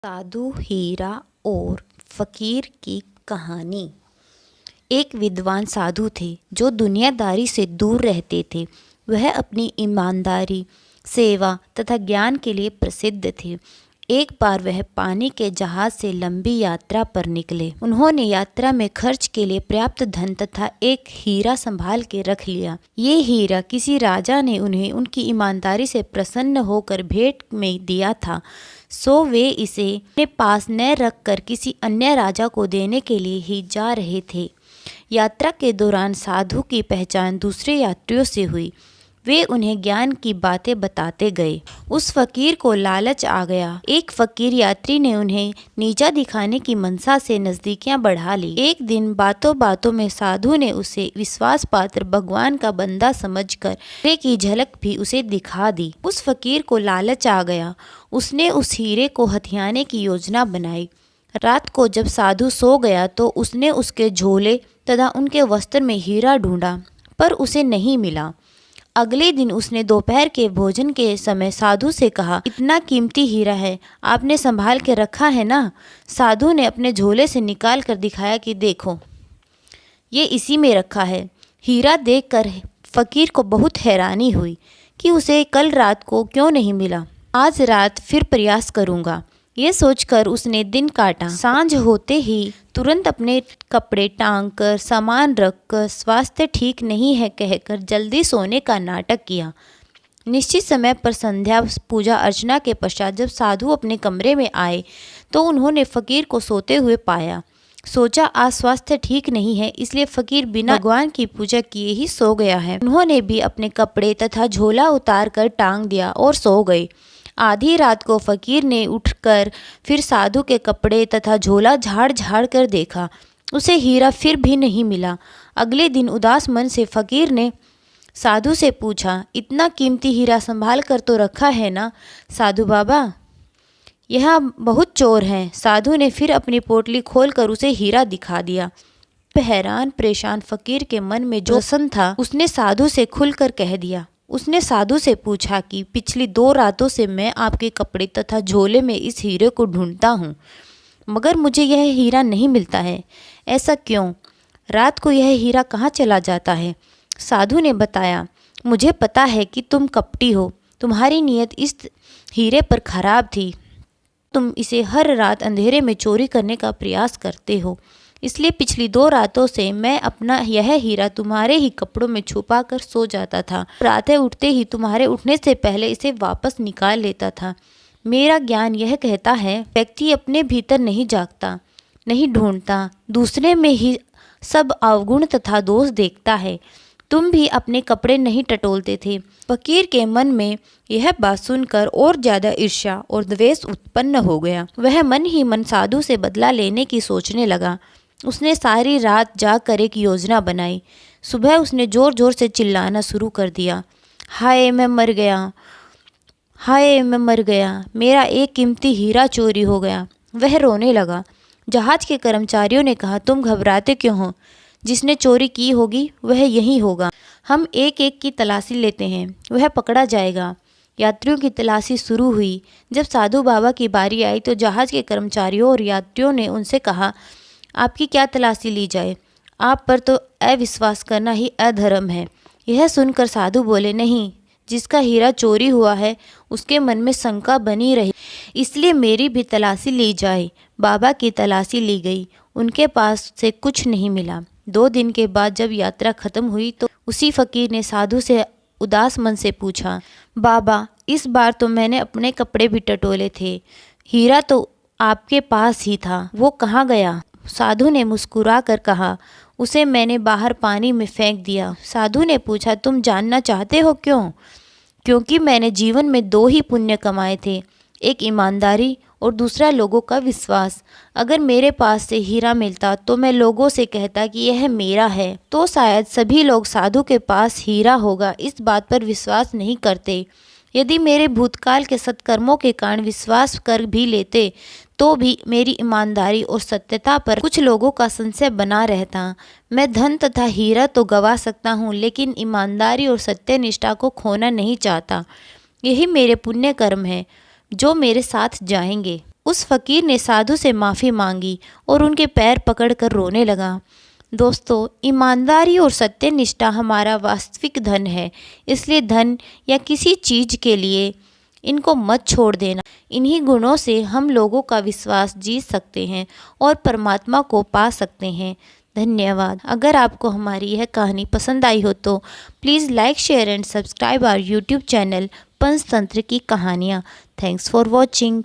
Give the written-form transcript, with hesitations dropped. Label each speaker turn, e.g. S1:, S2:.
S1: साधु हीरा और फकीर की कहानी। एक विद्वान साधु थे जो दुनियादारी से दूर रहते थे। वह अपनी ईमानदारी, सेवा तथा ज्ञान के लिए प्रसिद्ध थे। एक बार वह पानी के जहाज से लंबी यात्रा पर निकले। उन्होंने यात्रा में खर्च के लिए पर्याप्त धन तथा एक हीरा संभाल के रख लिया। ये हीरा किसी राजा ने उन्हें उनकी ईमानदारी से प्रसन्न होकर भेंट में दिया था, सो वे इसे अपने पास न रखकर किसी अन्य राजा को देने के लिए ही जा रहे थे। यात्रा के दौरान साधु की पहचान दूसरे यात्रियों से हुई। वे उन्हें ज्ञान की बातें बताते गए। उस फकीर को लालच आ गया। एक फकीर यात्री ने उन्हें नीचा दिखाने की मनसा से नजदीकियां बढ़ा ली। एक दिन बातों बातों में साधु ने उसे विश्वास पात्र भगवान का बंदा समझकर हीरे की झलक भी उसे दिखा दी। उस फकीर को लालच आ गया। उसने उस हीरे को हथियाने की योजना बनाई। रात को जब साधु सो गया तो उसने उसके झोले तथा उनके वस्त्र में हीरा ढूंढा, पर उसे नहीं मिला। अगले दिन उसने दोपहर के भोजन के समय साधु से कहा, इतना कीमती हीरा है, आपने संभाल के रखा है ना? साधु ने अपने झोले से निकाल कर दिखाया कि देखो, ये इसी में रखा है। हीरा देखकर फकीर को बहुत हैरानी हुई कि उसे कल रात को क्यों नहीं मिला। आज रात फिर प्रयास करूँगा, ये सोचकर उसने दिन काटा। सांझ होते ही तुरंत अपने कपड़े टांग कर, सामान रखकर, स्वास्थ्य ठीक नहीं है कहकर जल्दी सोने का नाटक किया। निश्चित समय पर संध्या पूजा अर्चना के पश्चात जब साधु अपने कमरे में आए तो उन्होंने फकीर को सोते हुए पाया। सोचा आज स्वास्थ्य ठीक नहीं है, इसलिए फकीर बिना भगवान की पूजा किए ही सो गया है। उन्होंने भी अपने कपड़े तथा झोला उतार कर टांग दिया और सो गए। आधी रात को फकीर ने उठकर फिर साधु के कपड़े तथा झोला झाड़ झाड़ कर देखा। उसे हीरा फिर भी नहीं मिला। अगले दिन उदास मन से फकीर ने साधु से पूछा, इतना कीमती हीरा संभाल कर तो रखा है ना? साधु बाबा, यह बहुत चोर हैं। साधु ने फिर अपनी पोटली खोलकर उसे हीरा दिखा दिया। हैरान परेशान फकीर के मन में जो प्रश्न था उसने साधु से खुलकर कह दिया। उसने साधु से पूछा कि पिछली 2 रातों से मैं आपके कपड़े तथा झोले में इस हीरे को ढूंढता हूँ, मगर मुझे यह हीरा नहीं मिलता है। ऐसा क्यों? रात को यह हीरा कहाँ चला जाता है? साधु ने बताया, मुझे पता है कि तुम कपटी हो। तुम्हारी नीयत इस हीरे पर खराब थी। तुम इसे हर रात अंधेरे में चोरी करने का प्रयास करते हो, इसलिए पिछली 2 रातों से मैं अपना यह हीरा तुम्हारे ही कपड़ों में छुपा कर सो जाता था। रातें उठते ही तुम्हारे उठने से पहले इसे वापस निकाल लेता था। मेरा ज्ञान यह कहता है, व्यक्ति अपने भीतर नहीं झांकता, नहीं ढूंढता, दूसरे में ही सब अवगुण तथा दोष देखता है। तुम भी अपने कपड़े नहीं टटोलते थे। फकीर के मन में यह बात सुनकर और ज्यादा ईर्ष्या और द्वेष उत्पन्न हो गया। वह मन ही मन साधु से बदला लेने की सोचने लगा। उसने सारी रात जागकर एक योजना बनाई। सुबह उसने जोर जोर से चिल्लाना शुरू कर दिया, हाय मैं मर गया, हाय मैं मर गया, मेरा एक कीमती हीरा चोरी हो गया। वह रोने लगा। जहाज के कर्मचारियों ने कहा, तुम घबराते क्यों हो? जिसने चोरी की होगी वह यही होगा। हम एक एक की तलाशी लेते हैं, वह पकड़ा जाएगा। यात्रियों की तलाशी शुरू हुई। जब साधु बाबा की बारी आई तो जहाज के कर्मचारियों और यात्रियों ने उनसे कहा, आपकी क्या तलाशी ली जाए? आप पर तो अविश्वास करना ही अधर्म है। यह सुनकर साधु बोले, नहीं, जिसका हीरा चोरी हुआ है उसके मन में शंका बनी रही, इसलिए मेरी भी तलाशी ली जाए। बाबा की तलाशी ली गई। उनके पास से कुछ नहीं मिला। 2 दिन के बाद जब यात्रा खत्म हुई तो उसी फकीर ने साधु से उदास मन से पूछा, बाबा, इस बार तो मैंने अपने कपड़े भी टटोले थे, हीरा तो आपके पास ही था, वो कहाँ गया? साधु ने मुस्कुरा कर कहा, उसे मैंने बाहर पानी में फेंक दिया। साधु ने पूछा, तुम जानना चाहते हो क्यों? क्योंकि मैंने जीवन में 2 ही पुण्य कमाए थे, एक ईमानदारी और दूसरा लोगों का विश्वास। अगर मेरे पास से हीरा मिलता तो मैं लोगों से कहता कि यह मेरा है, तो शायद सभी लोग साधु के पास हीरा होगा इस बात पर विश्वास नहीं करते। यदि मेरे भूतकाल के सत्कर्मों के कारण विश्वास कर भी लेते तो भी मेरी ईमानदारी और सत्यता पर कुछ लोगों का संशय बना रहता। मैं धन तथा हीरा तो गवा सकता हूँ, लेकिन ईमानदारी और सत्यनिष्ठा को खोना नहीं चाहता। यही मेरे पुण्य कर्म हैं जो मेरे साथ जाएंगे। उस फ़कीर ने साधु से माफ़ी मांगी और उनके पैर पकड़कर रोने लगा। दोस्तों, ईमानदारी और सत्यनिष्ठा हमारा वास्तविक धन है, इसलिए धन या किसी चीज़ के लिए इनको मत छोड़ देना। इन्हीं गुणों से हम लोगों का विश्वास जीत सकते हैं और परमात्मा को पा सकते हैं। धन्यवाद। अगर आपको हमारी यह कहानी पसंद आई हो तो please like, share and subscribe our YouTube channel Panchatantra की कहानियाँ। Thanks for watching.